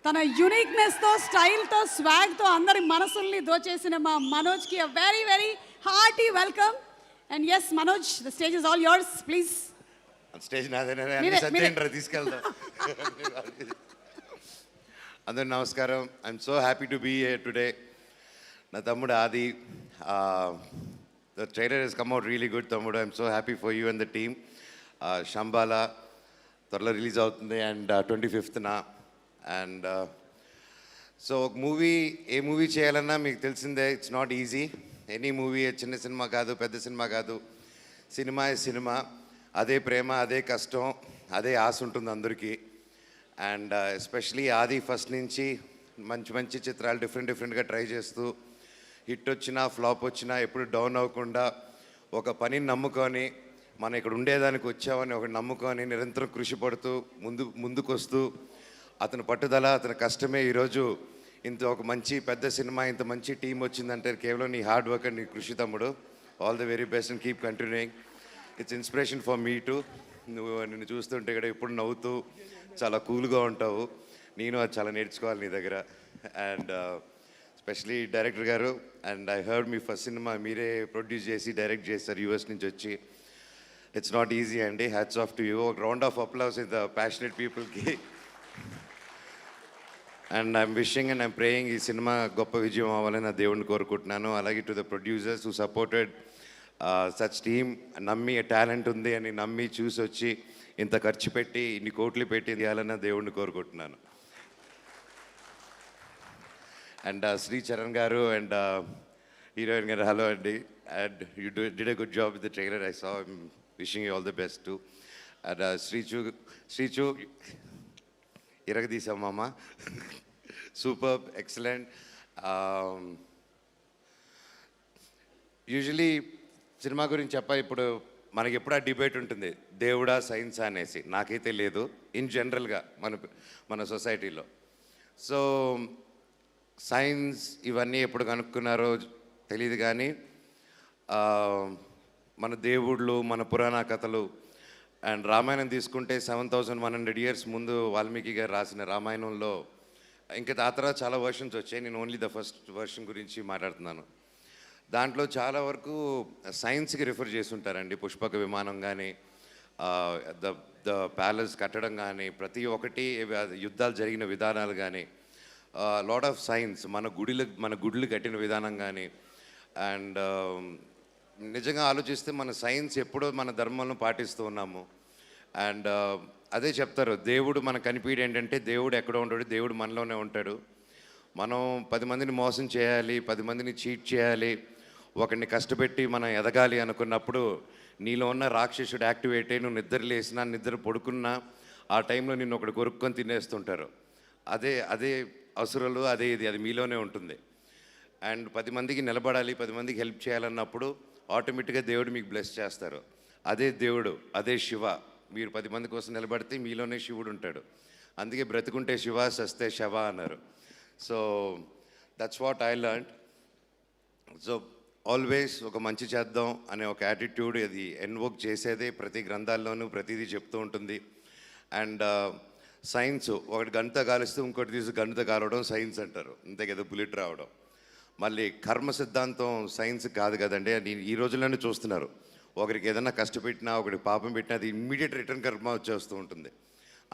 తన యూనిక్నెస్తో, స్టైల్తో, స్వాగ్తో అందరి మనసుల్ని దోచేసిన మా మనోజ్కి a very very hearty welcome. And yes Manoj, the stage is all yours, please. Stage నాదేనా, తీసుకెళ్దాం. అందరు నమస్కారం. I'm so happy to be here today. నా తమ్ముడు Aadi, the trailer has come out really good తమ్ముడు. I'm so happy for you and the team. Shambhala త్వరలో release అవుతుంది and 25th. And so ఒక మూవీ, ఏ మూవీ చేయాలన్నా మీకు తెలిసిందే, it's not easy. Any movie, చిన్న సినిమా కాదు, పెద్ద సినిమా కాదు, సినిమా సినిమా. అదే ప్రేమ, అదే కష్టం, అదే ఆశ ఉంటుంది అందరికీ. అండ్ ఎస్పెషలీ ఆది ఫస్ట్ నుంచి మంచి మంచి చిత్రాలు డిఫరెంట్గా ట్రై చేస్తూ, హిట్ వచ్చినా ఫ్లాప్ వచ్చినా ఎప్పుడు డౌన్ అవ్వకుండా ఒక పనిని నమ్ముకొని, మనం ఇక్కడ ఉండేదానికి వచ్చామని ఒక నమ్ముకొని నిరంతరం కృషి పడుతూ ముందుకు వస్తూ, అతని పట్టుదల, అతని కష్టమే ఈరోజు ఇంత ఒక మంచి పెద్ద సినిమా, ఇంత మంచి టీం వచ్చిందంటే కేవలం నీ హార్డ్ వర్క్ అండ్ నీ కృషి తమ్ముడు. All the very best and keep continuing. It's inspiration for me to. నిన్ను చూస్తుంటే ఇక్కడ ఎప్పుడు నవ్వుతూ చాలా కూల్గా ఉంటావు. నేను అది చాలా నేర్చుకోవాలి నీ దగ్గర. అండ్ ఎస్పెషలీ డైరెక్టర్ గారు, అండ్ ఐ హర్డ్ మీ ఫస్ట్ సినిమా మీరే ప్రొడ్యూస్ చేసి డైరెక్ట్ చేస్తారు యూఎస్ నుంచి వచ్చి. ఇట్స్ నాట్ ఈజీ అండి. Hats off to you. ఒక round of applause in the passionate పీపుల్కి. And I'm wishing and I'm praying ఈ సినిమా గొప్ప విజయం అవ్వాలని నా దేవుడిని కోరుకుంటున్నాను. అలాగే to the producers who supported such team, నమ్మి టాలెంట్ ఉంది అని నమ్మి చూసి వచ్చి ఇంత ఖర్చు పెట్టి ఇన్ని కోట్లు పెట్టి తీయాలని దేవుడిని కోరుకుంటున్నాను. అండ్ శ్రీ చరణ్ గారు అండ్ హీరోయిన్ గారు, హలో అండి. And you did a good job with the trailer. I saw. Wishing you all the best too. అండ్ శ్రీచు ఇరగదీసామమ్మ, సూపర్, ఎక్సలెంట్. యూజువలీ సినిమా గురించి ఇప్పుడు మనకి ఎప్పుడు ఆ డిబేట్ ఉంటుంది, దేవుడా సైన్స్ అనేసి. నాకైతే లేదు ఇన్ జనరల్గా మన సొసైటీలో. సో సైన్స్ ఇవన్నీ ఎప్పుడు కనుక్కున్నారో తెలియదు, కానీ మన దేవుళ్ళు, మన పురాణ కథలు అండ్ రామాయణం తీసుకుంటే 7100 years ముందు వాల్మీకి గారు రాసిన రామాయణంలో ఇంకా ఆ తర్వాత చాలా వర్షన్స్ వచ్చాయి. నేను ఓన్లీ ద ఫస్ట్ వర్షన్ గురించి మాట్లాడుతున్నాను. దాంట్లో చాలా వరకు సైన్స్కి రిఫర్ చేసి ఉంటారండి. పుష్పక విమానం కానీ, ద ప్యాలెస్ కట్టడం కానీ, ప్రతి ఒక్కటి యుద్ధాలు జరిగిన విధానాలు కానీ, లాట్ ఆఫ్ సైన్స్, మన గుడులు కట్టిన విధానం కానీ. అండ్ నిజంగా ఆలోచిస్తే మన సైన్స్ ఎప్పుడో మన ధర్మాలను పాటిస్తూ ఉన్నాము. అండ్ అదే చెప్తారు, దేవుడు మనకు కనిపించడం ఏంటంటే దేవుడు ఎక్కడో ఉంటాడు, దేవుడు మనలోనే ఉంటాడు. మనం 10 మందిని మోసం చేయాలి, 10 మందిని చీట్ చేయాలి, ఒకరిని కష్టపెట్టి మనం ఎదగాలి అనుకున్నప్పుడు నీలో ఉన్న రాక్షసుడు యాక్టివేట్ అయ్యి నువ్వు నిద్ర లేసినా, నిద్ర పడుకున్నా ఆ టైంలో నిన్ను ఒకటి కొరుక్కొని తినేస్తుంటారు. అదే అసురులు, అది మీలోనే ఉంటుంది. అండ్ 10 మందికి నిలబడాలి, 10 మందికి హెల్ప్ చేయాలన్నప్పుడు ఆటోమేటిక్గా దేవుడు మీకు బ్లెస్ చేస్తారు. అదే దేవుడు, అదే శివ. మీరు 10 మంది కోసం నిలబడితే మీలోనే శివుడు ఉంటాడు. అందుకే బ్రతుకుంటే శివ, సస్తే శవ అన్నారు. So that's what I learned. So always ఒక మంచి చేద్దాం అనే ఒక యాటిట్యూడ్ అది ఎన్వోక్ చేసేదే ప్రతి గ్రంథాల్లోనూ ప్రతిదీ చెప్తూ ఉంటుంది. అండ్ సైన్స్ ఒకటి గంట కాలిస్తే ఇంకోటి తీసి గంట కాలవడం సైన్స్ అంటారు, అంతే కదా, బుల్లెట్ రావడం. మళ్ళీ కర్మ సిద్ధాంతం సైన్స్ కాదు కదండి. అది ఈ రోజుల్లోనే చూస్తున్నారు. ఒకరికి ఏదైనా కష్టపెట్టినా, ఒకరికి పాపం పెట్టినా అది ఇమ్మీడియట్ రిటర్న్ కర్మ వచ్చేస్తూ ఉంటుంది.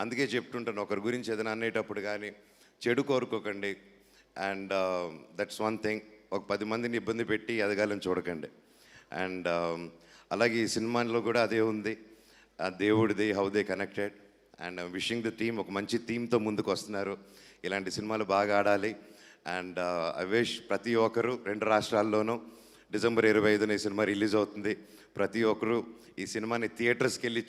అందుకే చెప్తుంటాను, ఒకరి గురించి ఏదైనా అనేటప్పుడు కానీ చెడు కోరుకోకండి. And that's one thing. ఒక 10 మందిని ఇబ్బంది పెట్టి ఎదగాలని చూడకండి. అండ్ అలాగే ఈ సినిమాలో కూడా అదే ఉంది, దేవుడిది, how they connected. And wishing the team, ఒక మంచి థీమ్తో ముందుకు వస్తున్నారు. ఇలాంటి సినిమాలు బాగా ఆడాలి. అండ్ ఐ విష్ ప్రతి ఒక్కరు 2 రాష్ట్రాల్లోనూ December 25న ఈ సినిమా రిలీజ్ అవుతుంది. ప్రతి ఒక్కరు ఈ సినిమాని థియేటర్స్కి వెళ్ళి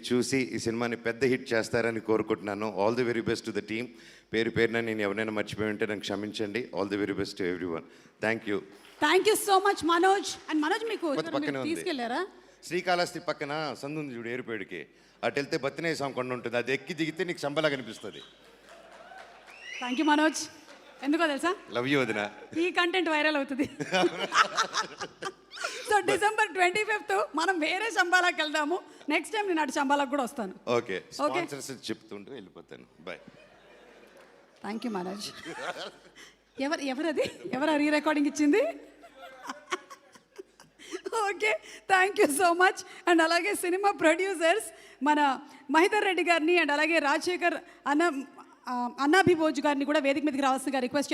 చూసి ఈ సినిమాని పెద్ద హిట్ చేస్తారని కోరుకుంటున్నాను. All the very best to the team. పేరున నేను ఎవరైనా మర్చిపోయి ఉంటే నాకు క్షమించండి. All the very best to everyone. Thank you so much Manoj. And Manoj మీకు తీసుకెళ్లారా? శ్రీకాళహస్తి పక్కన సందు ఉంది చూడు, ఏరుపేడికి. అటు వెళ్తే బతినేయ స్వామి కొండ ఉంటుంది, అది ఎక్కి దిగితే నీకు సంబలా కనిపిస్తుంది. Thank you Manoj. ఎందుకో తెలుసా, లవ్ యూ వదినా. ఈ కంటెంట్ వైరల్ అవుతుంది. సో December 25th మనం వేరే శంబాలాకి వెళ్దాము. నెక్స్ట్ టైం నేను అటు శంబాలాకు కూడా వస్తాను. ఓకే, స్పాన్సర్స్ చెప్తుంటూ వెళ్ళిపోతాను. బాయ్. Thank you Manoj. ఎవరది ఎవరు రీ రికార్డింగ్ ఇచ్చింది? Okay, thank you so much. And అలాగే సినిమా ప్రొడ్యూసర్స్ మన మహిధర్ రెడ్డి గారిని అండ్ అలాగే రాజశేఖర్ అన్నాభిభోజ్ గారిని కూడా వేదిక మీదకి రావాల్సిందిగా రిక్వెస్ట్